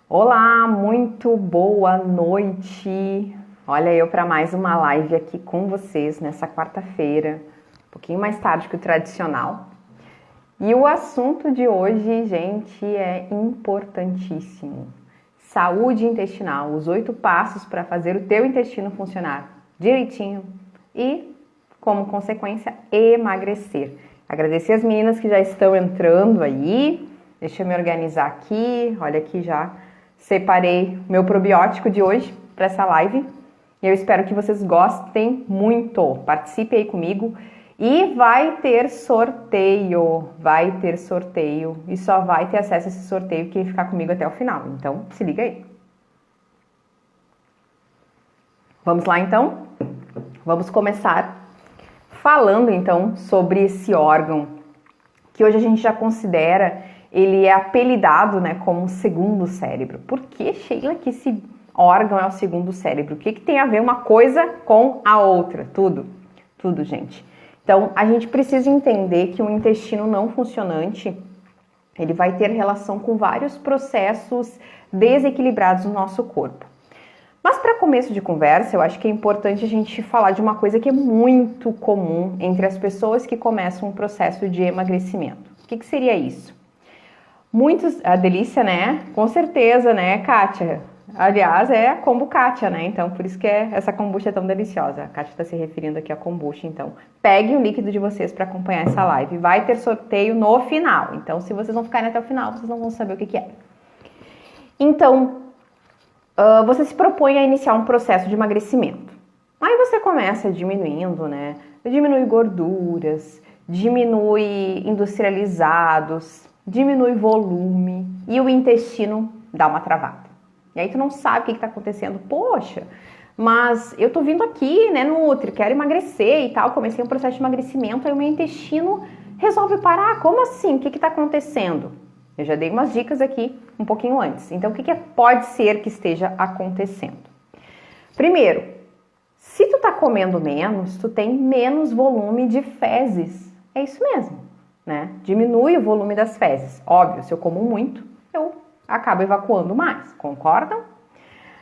Olá, muito boa noite. Olha eu para mais uma live aqui com vocês nessa quarta-feira, um pouquinho mais tarde que o tradicional. E o assunto de hoje, gente, é importantíssimo. Saúde intestinal, os 8 passos para fazer o teu intestino funcionar direitinho e, como consequência, emagrecer. Agradecer as meninas que já estão entrando aí. Deixa eu me organizar aqui. Olha aqui já. Separei meu probiótico de hoje para essa live e eu espero que vocês gostem muito. Participe aí comigo e vai ter sorteio e só vai ter acesso a esse sorteio quem ficar comigo até o final. Então, se liga aí. Vamos lá então? Vamos começar falando então sobre esse órgão que hoje a gente já considera. Ele é apelidado, né, como o segundo cérebro. Por que, Sheila, que esse órgão é o segundo cérebro? O que tem a ver uma coisa com a outra? Tudo, gente. Então, a gente precisa entender que o intestino não funcionante, ele vai ter relação com vários processos desequilibrados no nosso corpo. Mas para começo de conversa, eu acho que é importante a gente falar de uma coisa que é muito comum entre as pessoas que começam um processo de emagrecimento. O que seria isso? A delícia, né? Com certeza, né, Kátia? Aliás, é a kombucha, né? Então, por isso que essa kombucha é tão deliciosa. A Kátia está se referindo aqui à kombucha. Então, peguem o líquido de vocês para acompanhar essa live. Vai ter sorteio no final. Então, se vocês não ficarem até o final, vocês não vão saber o que é. Então, você se propõe a iniciar um processo de emagrecimento. Aí você começa diminuindo, né? Diminui gorduras, diminui industrializados, diminui volume e o intestino dá uma travada. E aí tu não sabe o que está acontecendo. Poxa, mas eu tô vindo aqui, né, Nutri, quero emagrecer e tal, comecei um processo de emagrecimento, aí o meu intestino resolve parar. Como assim? O que está acontecendo? Eu já dei umas dicas aqui um pouquinho antes. Então, o que pode ser que esteja acontecendo? Primeiro, se tu tá comendo menos, tu tem menos volume de fezes. É isso mesmo. Né? Diminui o volume das fezes. Óbvio, se eu como muito, eu acabo evacuando mais, concordam?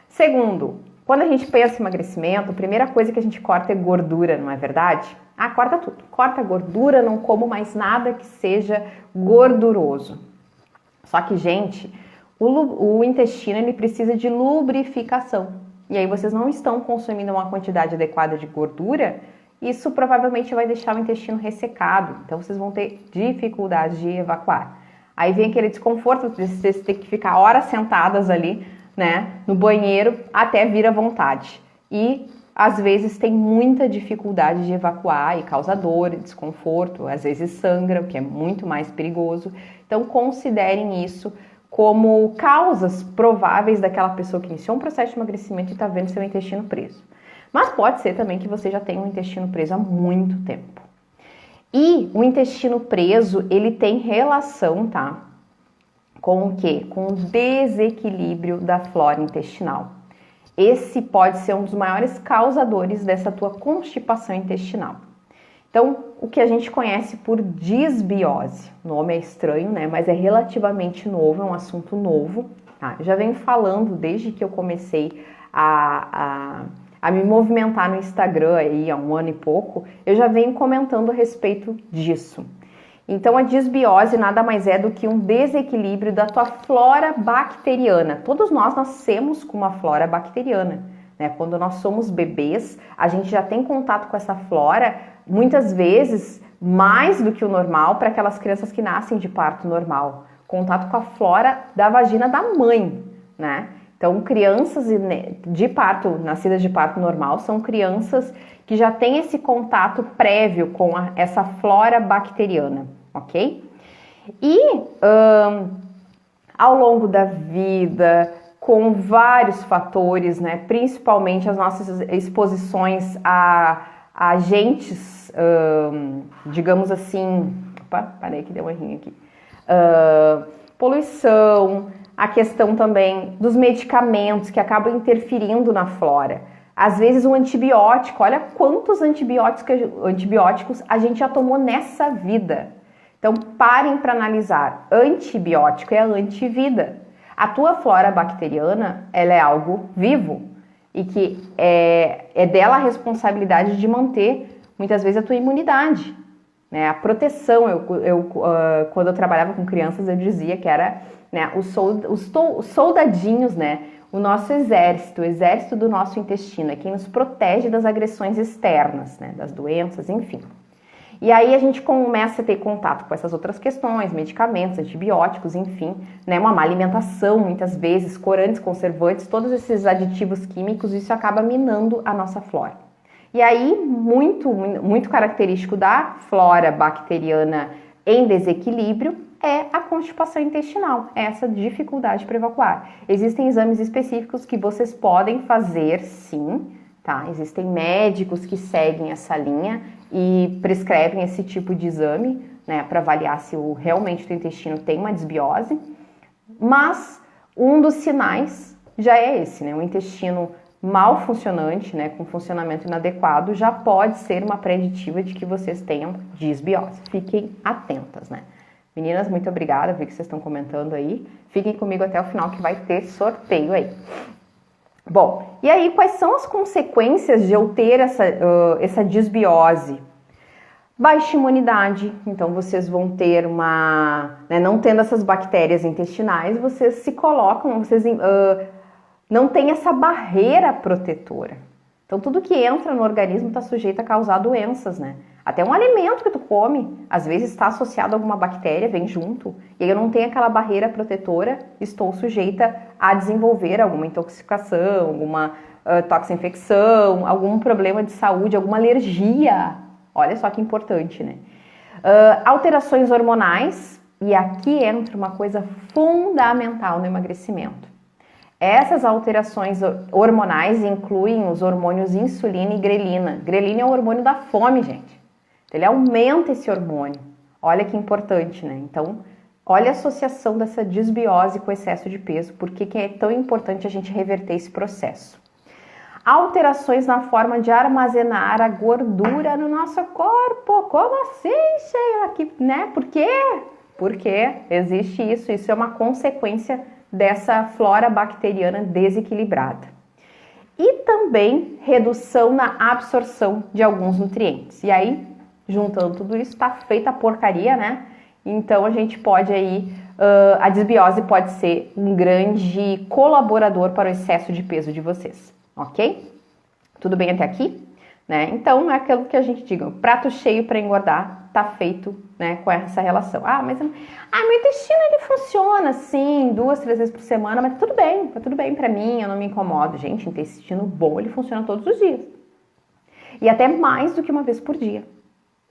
Segundo, quando a gente pensa em emagrecimento, a primeira coisa que a gente corta é gordura, não é verdade? Corta tudo. Corta gordura, não como mais nada que seja gorduroso. Só que, gente, o intestino ele precisa de lubrificação. E aí vocês não estão consumindo uma quantidade adequada de gordura. Isso provavelmente vai deixar o intestino ressecado, então vocês vão ter dificuldade de evacuar. Aí vem aquele desconforto de vocês ter que ficar horas sentadas ali, né, no banheiro até vir à vontade. E às vezes tem muita dificuldade de evacuar e causa dor, desconforto, às vezes sangra, o que é muito mais perigoso. Então considerem isso como causas prováveis daquela pessoa que iniciou um processo de emagrecimento e está vendo seu intestino preso. Mas pode ser também que você já tenha um intestino preso há muito tempo. E o intestino preso, ele tem relação, tá? Com o quê? Com o desequilíbrio da flora intestinal. Esse pode ser um dos maiores causadores dessa tua constipação intestinal. Então, o que a gente conhece por disbiose. O nome é estranho, né? Mas é relativamente novo, é um assunto novo. Tá? Eu já venho falando desde que eu comecei a me movimentar no Instagram aí há um ano e pouco, eu já venho comentando a respeito disso. Então, a disbiose nada mais é do que um desequilíbrio da tua flora bacteriana. Todos nós nascemos com uma flora bacteriana, né? Quando nós somos bebês, a gente já tem contato com essa flora, muitas vezes mais do que o normal para aquelas crianças que nascem de parto normal. Contato com a flora da vagina da mãe, né? Então, crianças de parto, nascidas de parto normal, são crianças que já têm esse contato prévio com essa flora bacteriana, ok? E ao longo da vida, com vários fatores, né, principalmente as nossas exposições a agentes, digamos assim, opa, parei que deu um errinho aqui, poluição, a questão também dos medicamentos que acabam interferindo na flora. Às vezes um antibiótico, olha quantos antibióticos a gente já tomou nessa vida. Então parem para analisar, antibiótico é antivida. A tua flora bacteriana, ela é algo vivo e que é dela a responsabilidade de manter, muitas vezes, a tua imunidade, né? A proteção. Quando eu trabalhava com crianças, eu dizia que era, né, os soldadinhos, né? O nosso exército, o exército do nosso intestino, é quem nos protege das agressões externas, né? Das doenças, enfim. E aí a gente começa a ter contato com essas outras questões, medicamentos, antibióticos, enfim, né, uma má alimentação, muitas vezes, corantes, conservantes, todos esses aditivos químicos, isso acaba minando a nossa flora. E aí, muito característico da flora bacteriana em desequilíbrio é a constipação intestinal, é essa dificuldade para evacuar. Existem exames específicos que vocês podem fazer, sim, tá? Existem médicos que seguem essa linha e prescrevem esse tipo de exame, né, para avaliar se realmente o intestino tem uma desbiose, mas um dos sinais já é esse, né? O intestino mal funcionante, né, com funcionamento inadequado, já pode ser uma preditiva de que vocês tenham desbiose. Fiquem atentas, né? Meninas, muito obrigada, vi que vocês estão comentando aí. Fiquem comigo até o final que vai ter sorteio aí. Bom, e aí quais são as consequências de eu ter essa desbiose? Baixa imunidade, então vocês vão ter não tendo essas bactérias intestinais, vocês se colocam, não tem essa barreira protetora. Então tudo que entra no organismo está sujeito a causar doenças, né? Até um alimento que tu come, às vezes está associado a alguma bactéria, vem junto, e aí eu não tenho aquela barreira protetora, estou sujeita a desenvolver alguma intoxicação, alguma toxinfecção, algum problema de saúde, alguma alergia. Olha só que importante, né? Alterações hormonais, e aqui entra uma coisa fundamental no emagrecimento. Essas alterações hormonais incluem os hormônios insulina e grelina. Grelina é o hormônio da fome, gente. Ele aumenta esse hormônio. Olha que importante, né? Então, olha a associação dessa desbiose com excesso de peso. Por que é tão importante a gente reverter esse processo? Alterações na forma de armazenar a gordura no nosso corpo. Como assim, Sheila? Né? Por quê? Porque existe isso. Isso é uma consequência dessa flora bacteriana desequilibrada. E também redução na absorção de alguns nutrientes. E aí, juntando tudo isso, tá feita a porcaria, né? Então a gente pode aí, a desbiose pode ser um grande colaborador para o excesso de peso de vocês, ok? Tudo bem até aqui? Né? Então é aquilo que a gente diga, o prato cheio para engordar tá feito, né, com essa relação. Mas meu intestino ele funciona assim, 2, 3 vezes por semana, mas tá tudo bem para mim, eu não me incomodo. Gente, intestino bom, ele funciona todos os dias. E até mais do que uma vez por dia.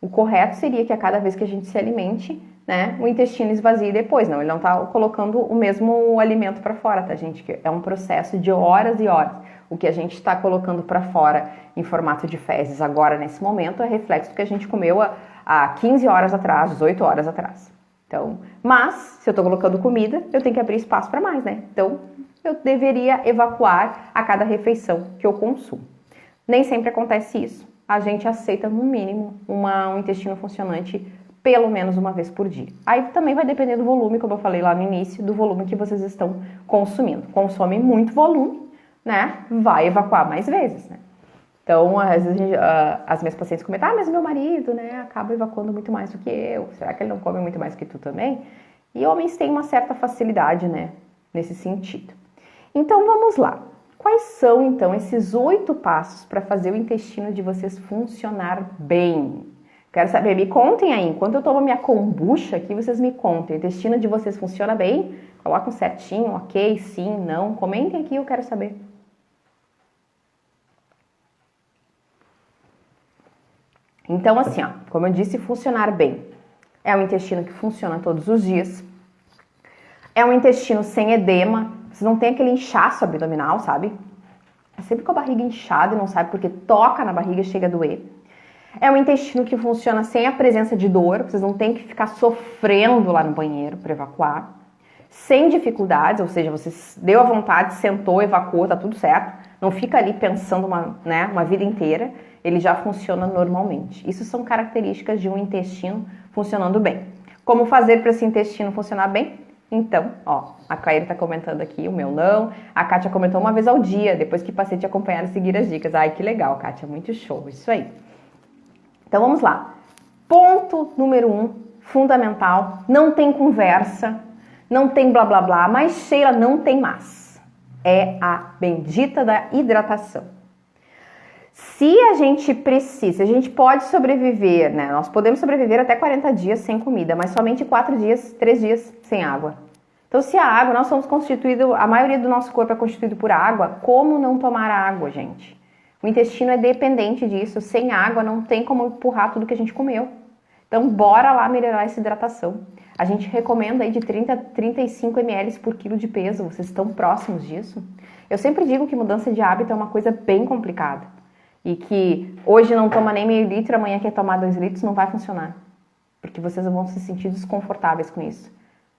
O correto seria que a cada vez que a gente se alimente, né, o intestino esvazie depois. Não, ele não tá colocando o mesmo alimento para fora, tá, gente? Que é um processo de horas e horas. O que a gente está colocando para fora em formato de fezes agora, nesse momento, é reflexo do que a gente comeu há 15 horas atrás, 18 horas atrás. Então, mas, se eu estou colocando comida, eu tenho que abrir espaço para mais, né? Então, eu deveria evacuar a cada refeição que eu consumo. Nem sempre acontece isso. A gente aceita, no mínimo, um intestino funcionante pelo menos uma vez por dia. Aí também vai depender do volume, como eu falei lá no início, do volume que vocês estão consumindo. Consome muito volume, né? Vai evacuar mais vezes, né? Então, às vezes, as minhas pacientes comentam, mas meu marido, né, acaba evacuando muito mais do que eu. Será que ele não come muito mais do que tu também? E homens têm uma certa facilidade, né, nesse sentido. Então, vamos lá. Quais são, então, esses 8 passos para fazer o intestino de vocês funcionar bem? Quero saber, me contem aí. Enquanto eu tomo minha kombucha aqui, vocês me contem. O intestino de vocês funciona bem? Colocam certinho, ok, sim, não. Comentem aqui, eu quero saber. Então, assim, ó, como eu disse, funcionar bem. É um intestino que funciona todos os dias. É um intestino sem edema. Vocês não têm aquele inchaço abdominal, sabe? É sempre com a barriga inchada e não sabe porque toca na barriga e chega a doer. É um intestino que funciona sem a presença de dor. Vocês não têm que ficar sofrendo lá no banheiro para evacuar. Sem dificuldades, ou seja, você deu a vontade, sentou, evacuou, tá tudo certo. Não fica ali pensando uma vida inteira. Ele já funciona normalmente. Isso são características de um intestino funcionando bem. Como fazer para esse intestino funcionar bem? Então, ó, a Caíra tá comentando aqui, o meu não. A Kátia comentou uma vez ao dia, depois que passei a te acompanhar e seguir as dicas. Ai, que legal, Kátia, muito show, isso aí. Então, vamos lá. Ponto número 1, fundamental, não tem conversa, não tem blá blá blá, mas Sheila, não tem mais. É a bendita da hidratação. Se a gente precisa, a gente pode sobreviver, né? Nós podemos sobreviver até 40 dias sem comida, mas somente 4 dias, 3 dias sem água. Então, se a água, nós somos constituídos, a maioria do nosso corpo é constituído por água, como não tomar água, gente? O intestino é dependente disso. Sem água, não tem como empurrar tudo que a gente comeu. Então, bora lá melhorar essa hidratação. A gente recomenda aí de 30 a 35 ml por quilo de peso. Vocês estão próximos disso? Eu sempre digo que mudança de hábito é uma coisa bem complicada. E que hoje não toma nem meio litro, amanhã quer tomar 2 litros, não vai funcionar. Porque vocês vão se sentir desconfortáveis com isso.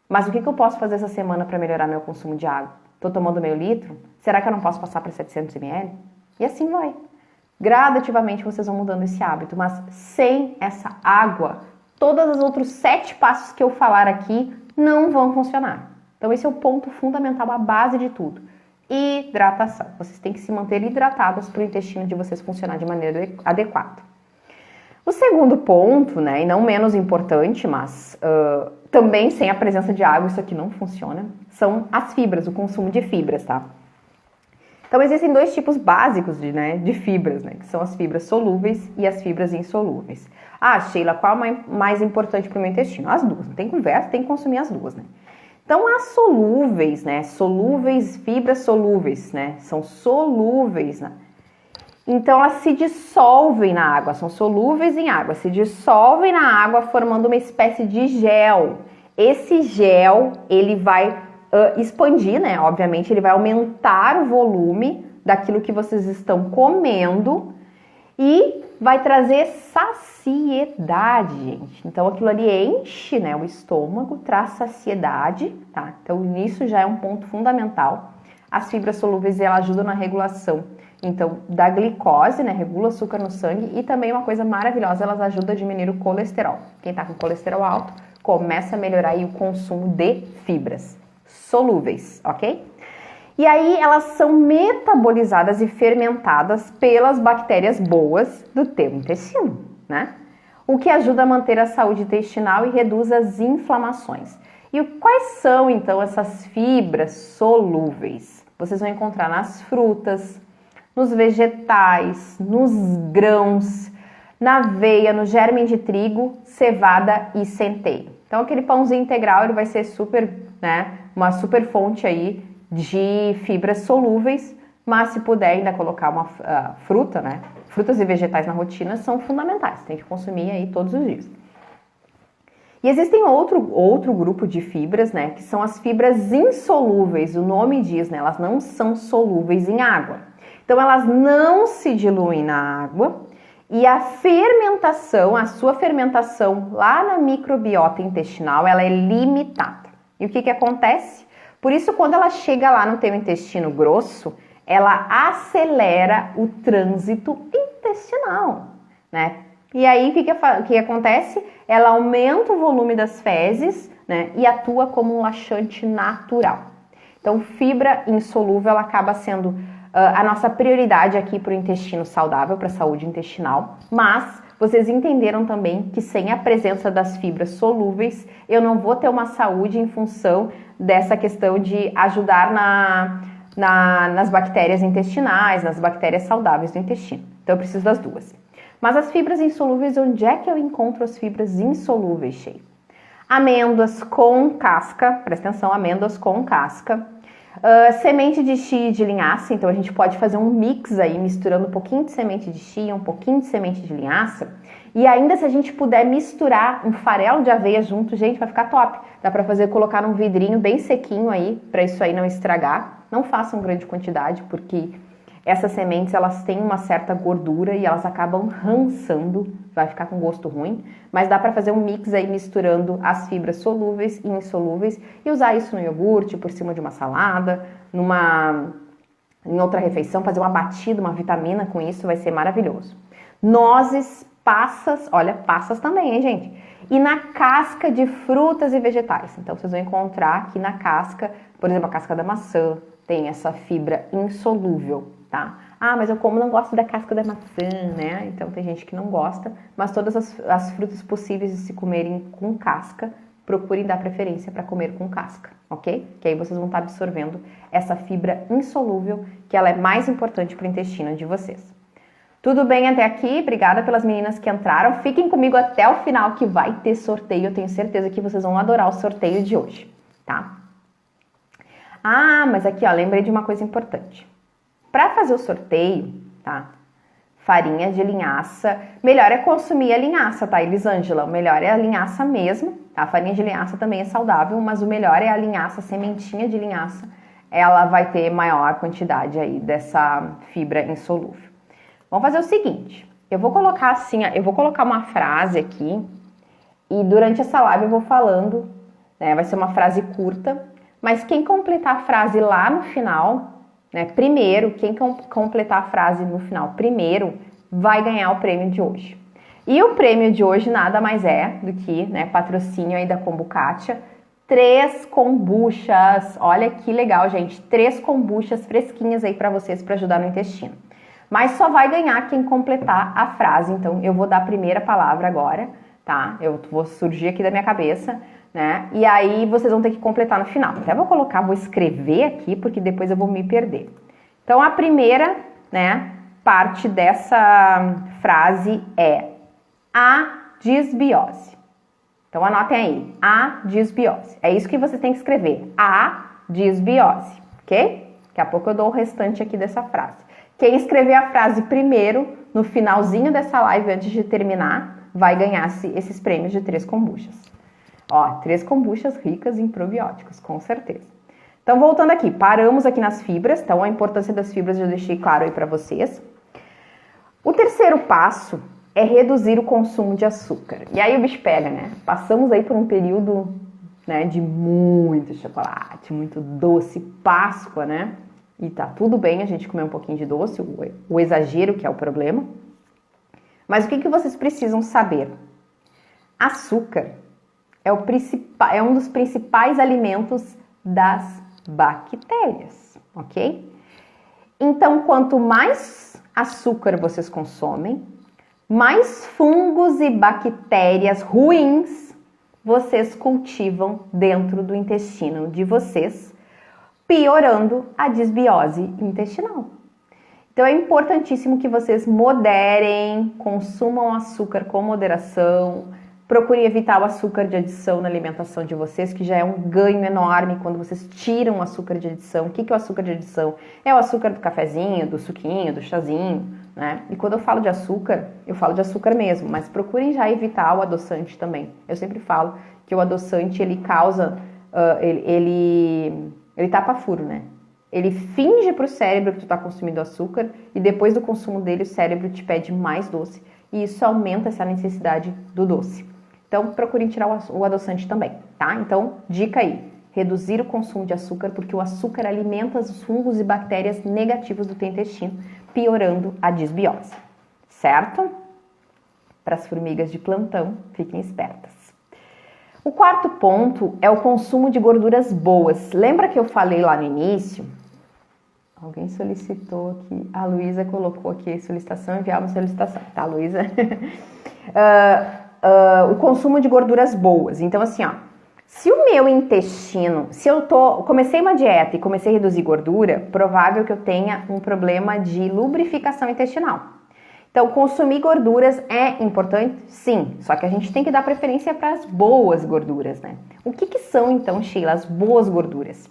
Mas o que eu posso fazer essa semana para melhorar meu consumo de água? Estou tomando meio litro? Será que eu não posso passar para 700 ml? E assim vai. Gradativamente vocês vão mudando esse hábito, mas sem essa água, todos os outros 7 passos que eu falar aqui não vão funcionar. Então esse é o ponto fundamental, a base de tudo. Hidratação. Vocês têm que se manter hidratados para o intestino de vocês funcionar de maneira adequada. O segundo ponto, né, e não menos importante, mas também sem a presença de água isso aqui não funciona, são as fibras, o consumo de fibras, tá? Então existem 2 tipos básicos de fibras, né, que são as fibras solúveis e as fibras insolúveis. Ah, Sheila, qual é mais importante para o meu intestino? As duas, não tem conversa, tem que consumir as duas, né? Então, as solúveis, né? Solúveis, fibras solúveis, né? São solúveis, né? Então, elas se dissolvem na água, são solúveis em água, se dissolvem na água formando uma espécie de gel. Esse gel, ele vai expandir, né? Obviamente, ele vai aumentar o volume daquilo que vocês estão comendo e vai trazer saciedade, gente. Então, aquilo ali enche, né, o estômago, traz saciedade, tá? Então, isso já é um ponto fundamental. As fibras solúveis, elas ajudam na regulação, então, da glicose, né, regula o açúcar no sangue e também uma coisa maravilhosa, elas ajudam a diminuir o colesterol. Quem tá com colesterol alto, começa a melhorar aí o consumo de fibras solúveis, ok? E aí elas são metabolizadas e fermentadas pelas bactérias boas do teu intestino, né? O que ajuda a manter a saúde intestinal e reduz as inflamações. E quais são, então, essas fibras solúveis? Vocês vão encontrar nas frutas, nos vegetais, nos grãos, na aveia, no germe de trigo, cevada e centeio. Então, aquele pãozinho integral, ele vai ser super, né, uma super fonte aí de fibras solúveis, mas se puder ainda colocar uma fruta, né? Frutas e vegetais na rotina são fundamentais, tem que consumir aí todos os dias. E existem outro grupo de fibras, né? Que são as fibras insolúveis, o nome diz, né? Elas não são solúveis em água. Então elas não se diluem na água e a fermentação, a sua fermentação lá na microbiota intestinal, ela é limitada. E o que acontece? Por isso, quando ela chega lá no teu intestino grosso, ela acelera o trânsito intestinal, né? E aí, o que acontece? Ela aumenta o volume das fezes, né? E atua como um laxante natural. Então, fibra insolúvel, ela acaba sendo a nossa prioridade aqui para o intestino saudável, para a saúde intestinal, mas vocês entenderam também que sem a presença das fibras solúveis, eu não vou ter uma saúde em função dessa questão de ajudar nas bactérias intestinais, nas bactérias saudáveis do intestino. Então eu preciso das duas. Mas as fibras insolúveis, onde é que eu encontro as fibras insolúveis, Sheila? Amêndoas com casca, presta atenção, amêndoas com casca. Semente de chia e de linhaça, então a gente pode fazer um mix aí, misturando um pouquinho de semente de chia, um pouquinho de semente de linhaça. E ainda se a gente puder misturar um farelo de aveia junto, gente, vai ficar top. Dá pra fazer, colocar num vidrinho bem sequinho aí, pra isso aí não estragar. Não façam grande quantidade, porque essas sementes, elas têm uma certa gordura e elas acabam rançando, vai ficar com gosto ruim. Mas dá pra fazer um mix aí, misturando as fibras solúveis e insolúveis e usar isso no iogurte, por cima de uma salada, em outra refeição, fazer uma batida, uma vitamina com isso, vai ser maravilhoso. Nozes, passas, olha, passas também, hein, gente? e na casca de frutas e vegetais. Então, vocês vão encontrar aqui na casca, por exemplo, a casca da maçã, tem essa fibra insolúvel, tá? Ah, mas eu como não gosto da casca da maçã, né? Então, tem gente que não gosta, mas todas as frutas possíveis de se comerem com casca, procurem dar preferência para comer com casca, ok? Que aí vocês vão estar absorvendo essa fibra insolúvel, que ela é mais importante para o intestino de vocês. Tudo bem até aqui? Obrigada pelas meninas que entraram. Fiquem comigo até o final que vai ter sorteio. Eu tenho certeza que vocês vão adorar o sorteio de hoje, tá? Ah, mas aqui, ó, lembrei de uma coisa importante. Para fazer o sorteio, tá? Farinha de linhaça. Melhor é consumir a linhaça, tá, Elisângela? O melhor é a linhaça mesmo, tá? A farinha de linhaça também é saudável, mas o melhor é a linhaça, a sementinha de linhaça. Ela vai ter maior quantidade aí dessa fibra insolúvel. Vamos fazer o seguinte, eu vou colocar assim, eu vou colocar uma frase aqui e durante essa live eu vou falando, né, vai ser uma frase curta, mas quem completar a frase lá no final, né, primeiro, quem completar a frase no final primeiro, vai ganhar o prêmio de hoje. E o prêmio de hoje nada mais é do que, né, patrocínio aí da Kombukátia, 3 kombuchas, olha que legal, gente, 3 kombuchas fresquinhas aí para vocês para ajudar no intestino. Mas só vai ganhar quem completar a frase. Então, eu vou dar a primeira palavra agora, tá? Eu vou surgir aqui da minha cabeça, né? E aí, vocês vão ter que completar no final. Até vou colocar, vou escrever aqui, porque depois eu vou me perder. Então, a primeira, né, parte dessa frase é a disbiose. Então, anotem aí. A disbiose. É isso que você tem que escrever. A disbiose, ok? Daqui a pouco eu dou o restante aqui dessa frase. Quem escrever a frase primeiro, no finalzinho dessa live, antes de terminar, vai ganhar esses prêmios de 3 kombuchas. Ó, 3 kombuchas ricas em probióticos, com certeza. Então, voltando aqui, paramos aqui nas fibras. Então, a importância das fibras eu deixei claro aí para vocês. O terceiro passo é reduzir o consumo de açúcar. E aí o bicho pega, né? Passamos aí por um período, né, de muito chocolate, muito doce, Páscoa, né? E tá tudo bem a gente comer um pouquinho de doce, o exagero que é o problema. Mas o que vocês precisam saber? Açúcar é um dos principais alimentos das bactérias, ok? Então, quanto mais açúcar vocês consomem, mais fungos e bactérias ruins vocês cultivam dentro do intestino de vocês, piorando a disbiose intestinal. Então é importantíssimo que vocês moderem, consumam açúcar com moderação, procurem evitar o açúcar de adição na alimentação de vocês, que já é um ganho enorme quando vocês tiram o açúcar de adição. O que é o açúcar de adição? É o açúcar do cafezinho, do suquinho, do chazinho, né? E quando eu falo de açúcar, eu falo de açúcar mesmo, mas procurem já evitar o adoçante também. Eu sempre falo que o adoçante, ele causa, ele tapa furo, né? Ele finge pro cérebro que tu tá consumindo açúcar e depois do consumo dele o cérebro te pede mais doce e isso aumenta essa necessidade do doce. Então, procurem tirar o adoçante também, tá? Então, dica aí, reduzir o consumo de açúcar porque o açúcar alimenta os fungos e bactérias negativos do teu intestino, piorando a disbiose, certo? Para as formigas de plantão, fiquem espertas. O quarto ponto é o consumo de gorduras boas. Lembra que eu falei lá no início? Alguém solicitou aqui. A Luísa colocou aqui solicitação, enviar uma solicitação. Tá, Luísa? O consumo de gorduras boas. Então, assim, ó. Se o meu intestino... comecei uma dieta e comecei a reduzir gordura, provável que eu tenha um problema de lubrificação intestinal. Então, consumir gorduras é importante? Sim, só que a gente tem que dar preferência para as boas gorduras, né? O que são, então, Sheila, as boas gorduras?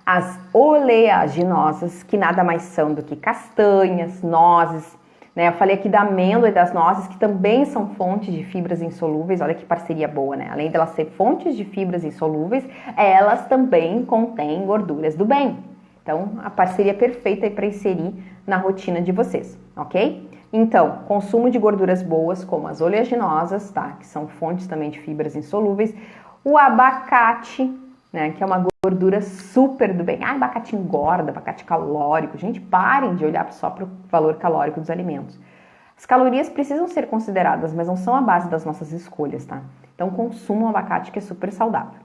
As oleaginosas, que nada mais são do que castanhas, nozes, né? Eu falei aqui da amêndoa e das nozes, que também são fontes de fibras insolúveis. Olha que parceria boa, né? Além delas ser fontes de fibras insolúveis, elas também contêm gorduras do bem. Então, a parceria perfeita para inserir na rotina de vocês, ok? Então, consumo de gorduras boas, como as oleaginosas, tá? Que são fontes também de fibras insolúveis. O abacate, né? Que é uma gordura super do bem. Ah, abacate engorda, abacate calórico. Gente, parem de olhar só para o valor calórico dos alimentos. As calorias precisam ser consideradas, mas não são a base das nossas escolhas, tá? Então consuma um abacate que é super saudável.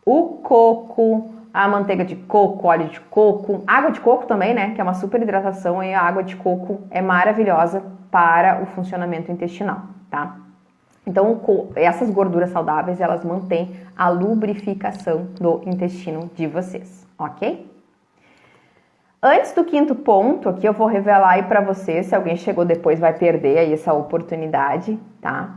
O coco, a manteiga de coco, óleo de coco, água de coco também, né? Que é uma super hidratação e a água de coco é maravilhosa para o funcionamento intestinal, tá? Então, essas gorduras saudáveis, elas mantêm a lubrificação do intestino de vocês, ok? Antes do quinto ponto, aqui eu vou revelar aí pra vocês, se alguém chegou depois vai perder aí essa oportunidade, tá?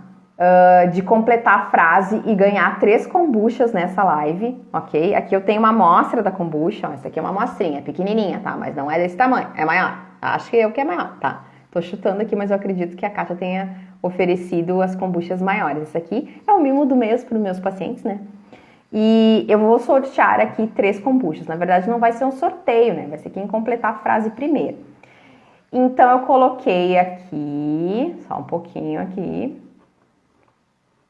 De completar a frase e ganhar 3 kombuchas nessa live, ok? Aqui eu tenho uma amostra da kombucha, ó, essa aqui é uma amostrinha, pequenininha, tá? Mas não é desse tamanho, é maior. Acho que que é maior, tá? Tô chutando aqui, mas eu acredito que a Kátia tenha oferecido as kombuchas maiores. Esse aqui é o mimo do mês para os meus pacientes, né? E eu vou sortear aqui 3 kombuchas. Na verdade, não vai ser um sorteio, né? Vai ser quem completar a frase primeiro. Então, eu coloquei aqui, só um pouquinho aqui.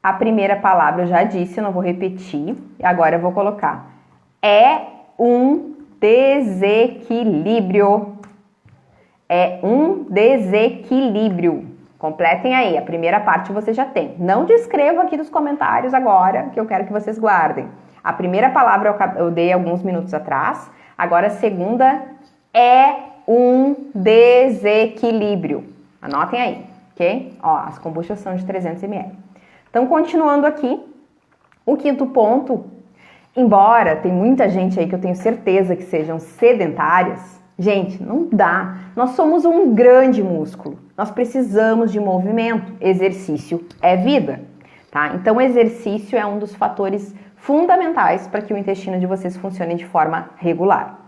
A primeira palavra eu já disse, eu não vou repetir. Agora eu vou colocar. É um desequilíbrio. É um desequilíbrio. Completem aí, a primeira parte você já tem. Não descrevam aqui nos comentários agora, que eu quero que vocês guardem. A primeira palavra eu dei alguns minutos atrás, agora a segunda é um desequilíbrio. Anotem aí, ok? Ó, as kombuchas são de 300 ml. Então, continuando aqui, o quinto ponto, embora tem muita gente aí que eu tenho certeza que sejam sedentárias, gente, não dá. Nós somos um grande músculo. Nós precisamos de movimento. Exercício é vida, tá? Então, exercício é um dos fatores fundamentais para que o intestino de vocês funcione de forma regular.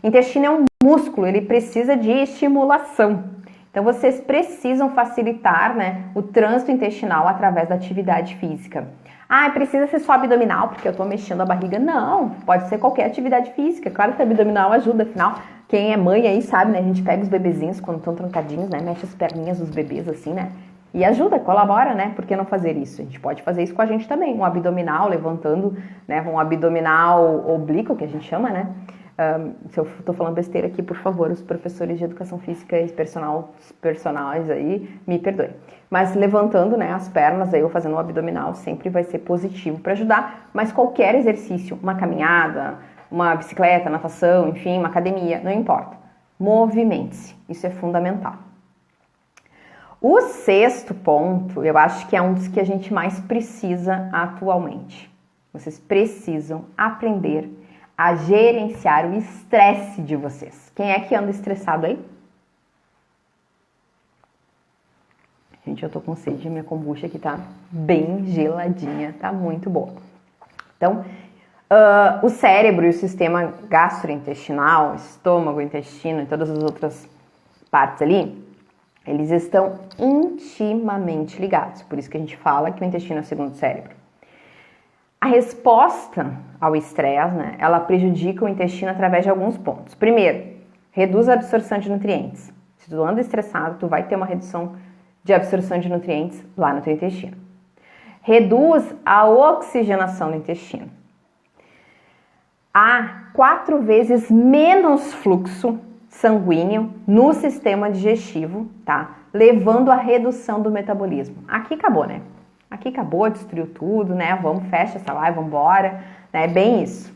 Intestino é um músculo, ele precisa de estimulação. Então, vocês precisam facilitar, né, o trânsito intestinal através da atividade física. Ah, precisa ser só abdominal, porque eu tô mexendo a barriga. Não, pode ser qualquer atividade física. Claro que abdominal ajuda, afinal, quem é mãe aí sabe, né? A gente pega os bebezinhos quando estão trancadinhos, né? Mexe as perninhas dos bebês assim, né? E ajuda, colabora, né? Por que não fazer isso? A gente pode fazer isso com a gente também. Um abdominal levantando, né? Um abdominal oblíquo, que a gente chama, né? Se eu tô falando besteira aqui, por favor, os professores de educação física e personagens aí, me perdoem. Mas levantando, né, as pernas aí ou fazendo um abdominal sempre vai ser positivo para ajudar. Mas qualquer exercício, uma caminhada, uma bicicleta, natação, enfim, uma academia, não importa. Movimente-se, isso é fundamental. O sexto ponto, eu acho que é um dos que a gente mais precisa atualmente. Vocês precisam aprender a gerenciar o estresse de vocês. Quem é que anda estressado aí? Gente, eu tô com sede, minha kombucha aqui tá bem geladinha, tá muito boa. Então, o cérebro e o sistema gastrointestinal, estômago, intestino e todas as outras partes ali, eles estão intimamente ligados. Por isso que a gente fala que o intestino é o segundo cérebro. A resposta ao estresse, né, ela prejudica o intestino através de alguns pontos. Primeiro, reduz a absorção de nutrientes. Se tu anda estressado, tu vai ter uma redução de absorção de nutrientes lá no teu intestino. Reduz a oxigenação do intestino. Há 4 vezes menos fluxo sanguíneo no sistema digestivo, tá? Levando à redução do metabolismo. Aqui acabou, né? Aqui acabou, destruiu tudo, né? Vamos, fecha essa live, vamos embora, né? É bem isso.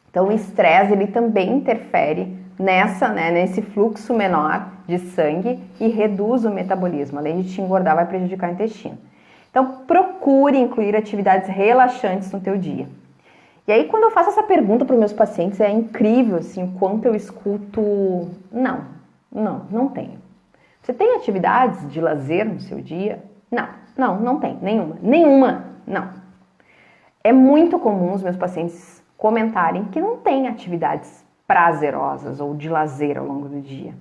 Então, o estresse, ele também interfere nesse fluxo menor de sangue e reduz o metabolismo. Além de te engordar, vai prejudicar o intestino. Então, procure incluir atividades relaxantes no teu dia. E aí, quando eu faço essa pergunta para os meus pacientes, é incrível, assim, o quanto eu escuto, não tenho. Você tem atividades de lazer no seu dia? Não tem, nenhuma, não. É muito comum os meus pacientes comentarem que não tem atividades prazerosas ou de lazer ao longo do dia.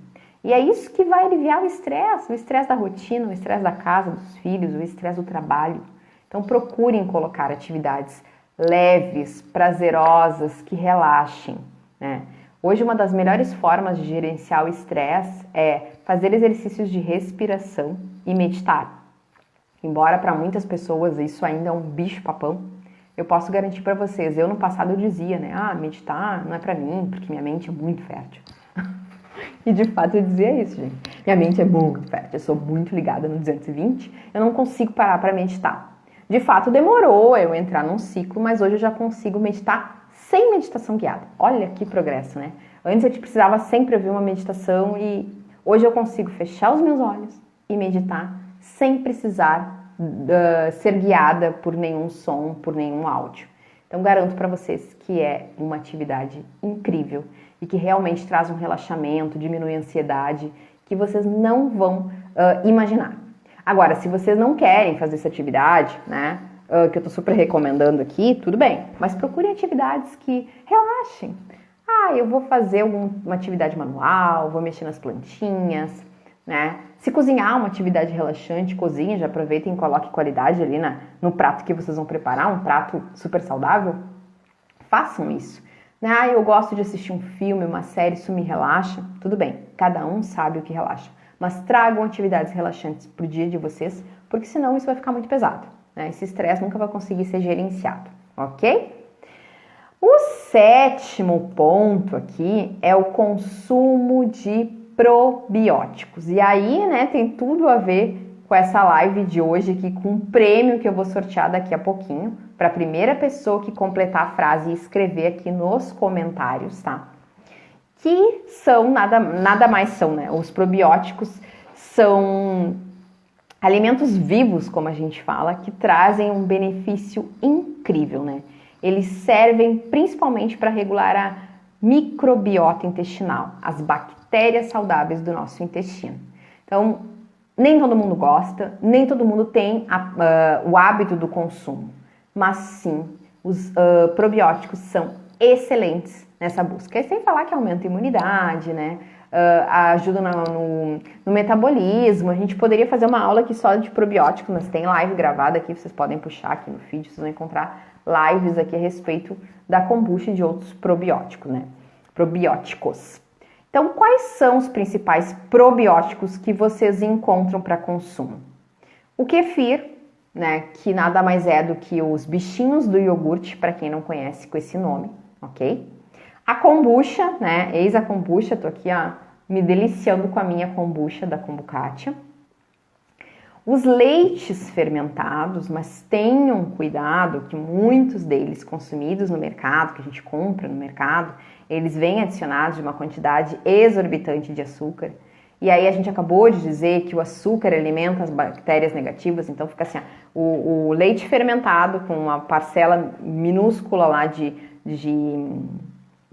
E é isso que vai aliviar o estresse da rotina, o estresse da casa, dos filhos, o estresse do trabalho. Então procurem colocar atividades leves, prazerosas, que relaxem, né? Hoje uma das melhores formas de gerenciar o estresse é fazer exercícios de respiração e meditar. Embora para muitas pessoas isso ainda é um bicho-papão, eu posso garantir para vocês, eu no passado eu dizia, né, meditar não é para mim, porque minha mente é muito fértil. E de fato eu dizia isso, gente. Minha mente é muito fértil, eu sou muito ligada no 220, eu não consigo parar para meditar. De fato demorou eu entrar num ciclo, mas hoje eu já consigo meditar sem meditação guiada. Olha que progresso, né? Antes eu precisava sempre ouvir uma meditação e hoje eu consigo fechar os meus olhos e meditar sem precisar ser guiada por nenhum som, por nenhum áudio. Então garanto para vocês que é uma atividade incrível e que realmente traz um relaxamento, diminui a ansiedade, que vocês não vão imaginar. Agora, se vocês não querem fazer essa atividade, né, que eu tô super recomendando aqui, tudo bem, mas procurem atividades que relaxem. Eu vou fazer uma atividade manual, vou mexer nas plantinhas, né? Se cozinhar uma atividade relaxante, cozinha, já aproveitem e coloque qualidade ali no prato que vocês vão preparar, um prato super saudável. Façam isso. Né? Eu gosto de assistir um filme, uma série, isso me relaxa. Tudo bem, cada um sabe o que relaxa. Mas tragam atividades relaxantes pro dia de vocês, porque senão isso vai ficar muito pesado. Né? Esse estresse nunca vai conseguir ser gerenciado, ok? O 7º ponto aqui é o consumo de probióticos. E aí, né, tem tudo a ver com essa live de hoje aqui, com um prêmio que eu vou sortear daqui a pouquinho, para a primeira pessoa que completar a frase e escrever aqui nos comentários, tá? Que são, nada mais são, né? Os probióticos são alimentos vivos, como a gente fala, que trazem um benefício incrível, né? Eles servem principalmente para regular a microbiota intestinal, as bactérias saudáveis do nosso intestino. Então, nem todo mundo gosta, nem todo mundo tem o hábito do consumo, mas sim, os probióticos são excelentes nessa busca. E sem falar que aumenta a imunidade, né? Ajuda no metabolismo. A gente poderia fazer uma aula aqui só de probióticos, mas tem live gravada aqui, vocês podem puxar aqui no feed, vocês vão encontrar lives aqui a respeito da kombucha e de outros probióticos, né? Probióticos. Então, quais são os principais probióticos que vocês encontram para consumo? O kefir, né? Que nada mais é do que os bichinhos do iogurte, para quem não conhece com esse nome, ok? A kombucha, né? Eis a kombucha, tô aqui me deliciando com a minha kombucha da Kombukátia. Os leites fermentados, mas tenham cuidado que muitos deles consumidos no mercado, que a gente compra no mercado, eles vêm adicionados de uma quantidade exorbitante de açúcar. E aí a gente acabou de dizer que o açúcar alimenta as bactérias negativas, então fica assim, o leite fermentado com uma parcela minúscula lá de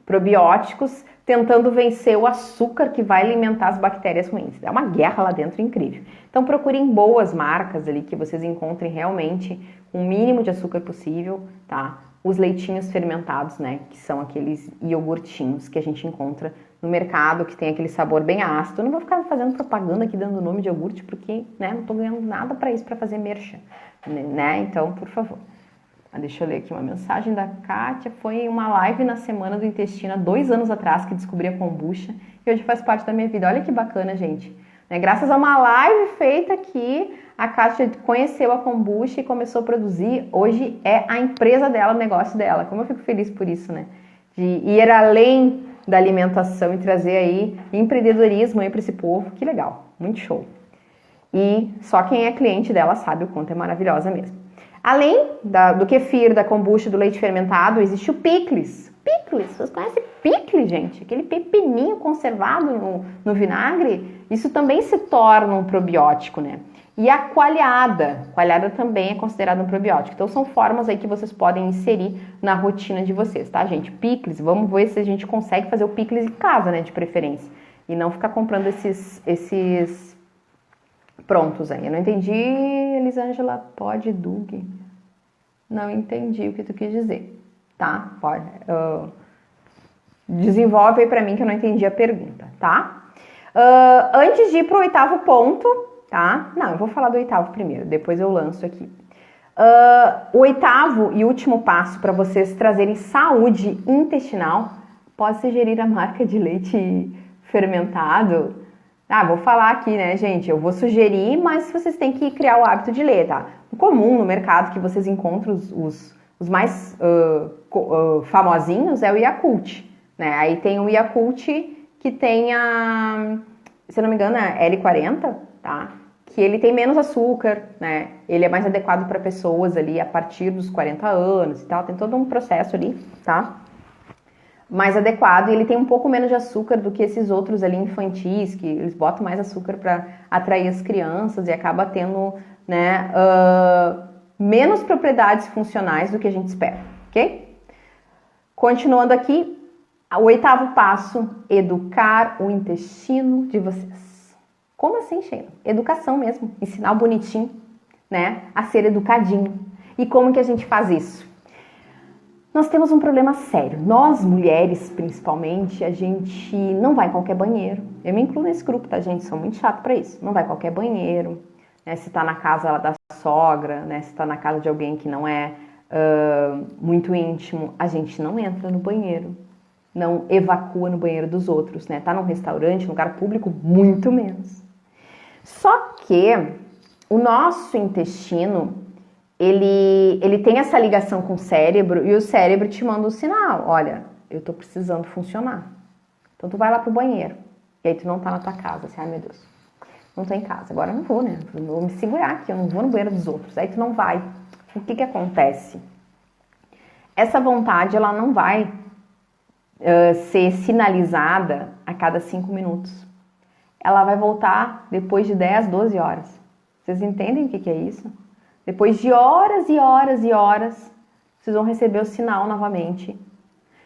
probióticos, tentando vencer o açúcar que vai alimentar as bactérias ruins. É uma guerra lá dentro incrível. Então procurem boas marcas ali que vocês encontrem realmente o mínimo de açúcar possível, tá? Os leitinhos fermentados, né? Que são aqueles iogurtinhos que a gente encontra no mercado, que tem aquele sabor bem ácido. Eu não vou ficar fazendo propaganda aqui dando nome de iogurte, porque, né, não tô ganhando nada para isso, para fazer merchan, né? Então, por favor. Deixa eu ler aqui uma mensagem da Kátia. Foi uma live na Semana do Intestino, há 2 anos atrás, que descobri a kombucha e hoje faz parte da minha vida. Olha que bacana, gente. Graças a uma live feita aqui, a Kátia conheceu a kombucha e começou a produzir. Hoje é a empresa dela, o negócio dela. Como eu fico feliz por isso, né? De ir além da alimentação e trazer aí empreendedorismo aí para esse povo. Que legal, muito show. E só quem é cliente dela sabe o quanto é maravilhosa mesmo. Além do kefir, da kombucha, do leite fermentado, existe o picles. Picles, vocês conhecem picles, gente? Aquele pepininho conservado no vinagre, isso também se torna um probiótico, né? E a coalhada também é considerada um probiótico. Então são formas aí que vocês podem inserir na rotina de vocês, tá, gente? Picles, vamos ver se a gente consegue fazer o picles em casa, né, de preferência. E não ficar comprando esses prontos aí. Eu não entendi, Elisângela, pode, Doug? Não entendi o que tu quis dizer, tá? Pode. Desenvolve aí pra mim que eu não entendi a pergunta, tá? Antes de ir pro 8º ponto, tá? Não, eu vou falar do 8º primeiro, depois eu lanço aqui. O 8º e último passo para vocês trazerem saúde intestinal pode ser gerir a marca de leite fermentado. Vou falar aqui, né, gente? Eu vou sugerir, mas vocês têm que criar o hábito de ler, tá? O comum no mercado que vocês encontram, os mais famosinhos, é o Yakult, né? Aí tem o Yakult que tem se eu não me engano, é L40, tá? Que ele tem menos açúcar, né? Ele é mais adequado para pessoas ali a partir dos 40 anos e tal. Tem todo um processo ali, tá? Mais adequado, e ele tem um pouco menos de açúcar do que esses outros ali infantis, que eles botam mais açúcar para atrair as crianças e acaba tendo, né, menos propriedades funcionais do que a gente espera, ok? Continuando aqui, o 8º passo, educar o intestino de vocês. Como assim, Sheila? Educação mesmo, ensinar o bonitinho, né, a ser educadinho. E como que a gente faz isso? Nós temos um problema sério. Nós, mulheres, principalmente, a gente não vai em qualquer banheiro. Eu me incluo nesse grupo, tá, gente? Sou muito chato pra isso. Não vai em qualquer banheiro. Né? Se tá na casa da sogra, né? Se tá na casa de alguém que não é muito íntimo, a gente não entra no banheiro. Não evacua no banheiro dos outros, né? Tá num restaurante, num lugar público, muito menos. Só que o nosso intestino, ele tem essa ligação com o cérebro e o cérebro te manda um sinal. Olha, eu tô precisando funcionar. Então tu vai lá pro banheiro. E aí tu não tá na tua casa. Assim, ai meu Deus, não tô em casa. Agora eu não vou, né? Eu vou me segurar aqui, eu não vou no banheiro dos outros. Aí tu não vai. O que que acontece? Essa vontade, ela não vai ser sinalizada a cada 5 minutos. Ela vai voltar depois de 10, 12 horas. Vocês entendem o que que é isso? Depois de horas e horas e horas, vocês vão receber o sinal novamente.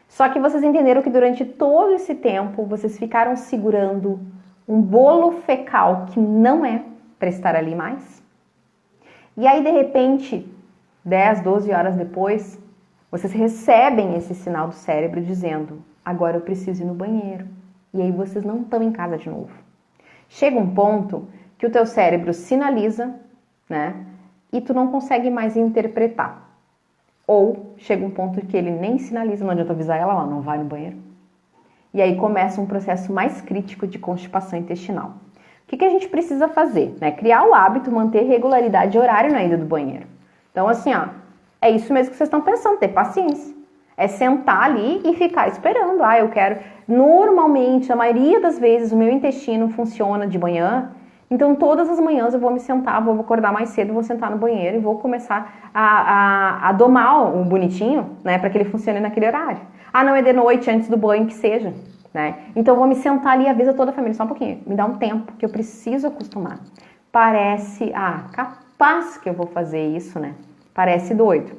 Só que vocês entenderam que durante todo esse tempo, vocês ficaram segurando um bolo fecal que não é para estar ali mais. E aí, de repente, 10, 12 horas depois, vocês recebem esse sinal do cérebro dizendo: agora eu preciso ir no banheiro. E aí vocês não estão em casa de novo. Chega um ponto que o teu cérebro sinaliza, né? E tu não consegue mais interpretar. Ou chega um ponto que ele nem sinaliza, não adianta avisar ela, ela não vai no banheiro. E aí começa um processo mais crítico de constipação intestinal. O que a gente precisa fazer? Né? Criar o hábito, manter regularidade de horário na ida do banheiro. Então assim, ó, é isso mesmo que vocês estão pensando, ter paciência. É sentar ali e ficar esperando. Ah, eu quero... Normalmente, a maioria das vezes, o meu intestino funciona de manhã. Então, todas as manhãs eu vou me sentar, vou acordar mais cedo, vou sentar no banheiro e vou começar a domar o bonitinho, né? Para que ele funcione naquele horário. Ah, não é de noite, antes do banho, que seja, né? Então, eu vou me sentar ali e avisa toda a família, só um pouquinho. Me dá um tempo, que eu preciso acostumar. Parece, capaz que eu vou fazer isso, né? Parece doido.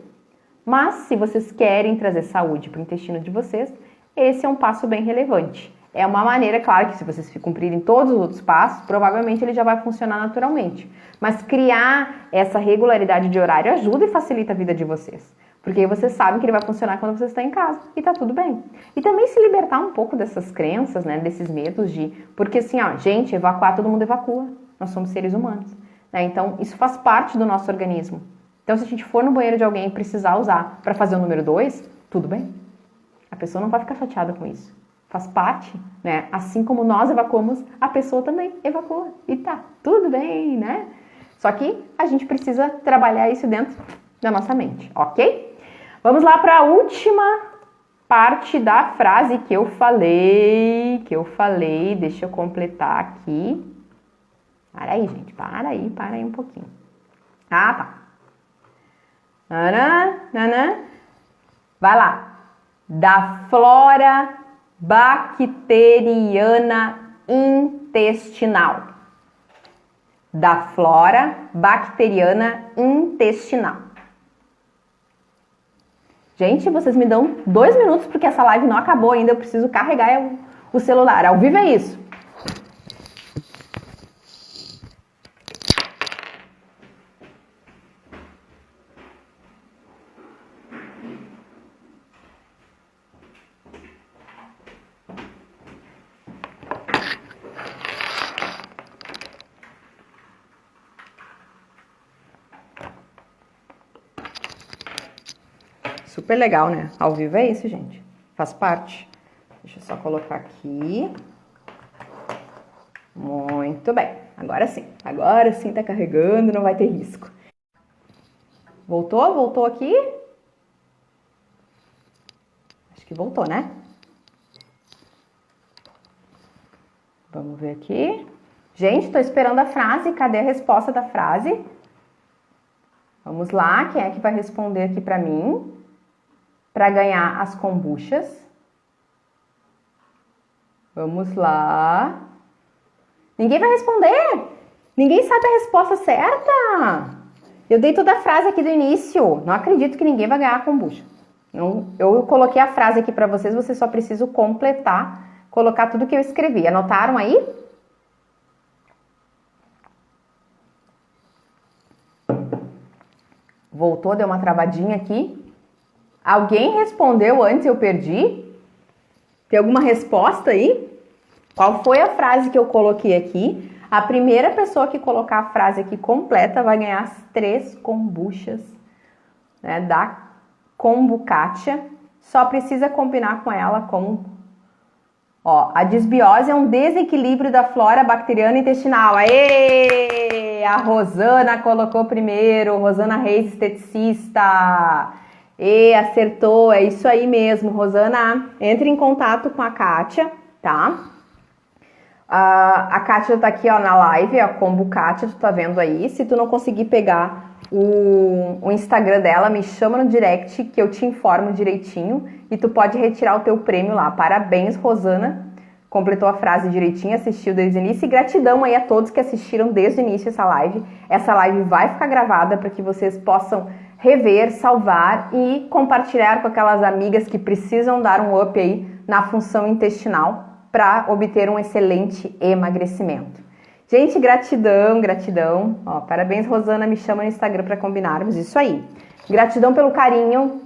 Mas, se vocês querem trazer saúde para o intestino de vocês, esse é um passo bem relevante. É uma maneira, claro, que se vocês cumprirem todos os outros passos, provavelmente ele já vai funcionar naturalmente. Mas criar essa regularidade de horário ajuda e facilita a vida de vocês. Porque aí vocês sabem que ele vai funcionar quando vocês estão em casa e tá tudo bem. E também se libertar um pouco dessas crenças, né, desses medos de... Porque assim, ó, gente, evacuar, todo mundo evacua. Nós somos seres humanos. Né? Então, isso faz parte do nosso organismo. Então, se a gente for no banheiro de alguém e precisar usar para fazer o número 2, tudo bem. A pessoa não vai ficar chateada com isso. Faz parte, né? Assim como nós evacuamos, a pessoa também evacua. E tá tudo bem, né? Só que a gente precisa trabalhar isso dentro da nossa mente, ok? Vamos lá para a última parte da frase que eu falei. Deixa eu completar aqui. Para aí, gente. Para aí um pouquinho. Ah, tá. Vai lá. Da flora bacteriana intestinal. Da flora bacteriana intestinal. Gente, vocês me dão 2 minutos porque essa live não acabou ainda. Eu preciso carregar o celular. Ao vivo é isso. Super legal, né? Ao vivo é isso, gente. Faz parte. Deixa eu só colocar aqui. Muito bem. Agora sim. Agora sim tá carregando, não vai ter risco. Voltou? Voltou aqui? Acho que voltou, né? Vamos ver aqui. Gente, tô esperando a frase. Cadê a resposta da frase? Vamos lá. Quem é que vai responder aqui pra mim? Pra ganhar as kombuchas. Vamos lá. Ninguém vai responder. Ninguém sabe a resposta certa. Eu dei toda a frase aqui do início. Não acredito que ninguém vai ganhar a kombucha. Não, eu coloquei a frase aqui pra vocês. Vocês só precisam completar. Colocar tudo que eu escrevi. Anotaram aí? Voltou, deu uma travadinha aqui. Alguém respondeu antes, eu perdi? Tem alguma resposta aí? Qual foi a frase que eu coloquei aqui? A primeira pessoa que colocar a frase aqui completa vai ganhar as 3 kombuchas, né, da Kombukátia. Só precisa combinar com ela com... Ó, a disbiose é um desequilíbrio da flora bacteriana intestinal. Aê! A Rosana colocou primeiro. Rosana Reis, esteticista. E acertou, é isso aí mesmo, Rosana. Entre em contato com a Kátia, tá? A Kátia tá aqui, ó, na live, a Kombukátia, tu tá vendo aí. Se tu não conseguir pegar o Instagram dela, me chama no direct que eu te informo direitinho e tu pode retirar o teu prêmio lá. Parabéns, Rosana. Completou a frase direitinho, assistiu desde o início. E gratidão aí a todos que assistiram desde o início essa live. Essa live vai ficar gravada para que vocês possam rever, salvar e compartilhar com aquelas amigas que precisam dar um up aí na função intestinal para obter um excelente emagrecimento. Gente, gratidão, gratidão. Ó, parabéns, Rosana, me chama no Instagram para combinarmos isso aí. Gratidão pelo carinho,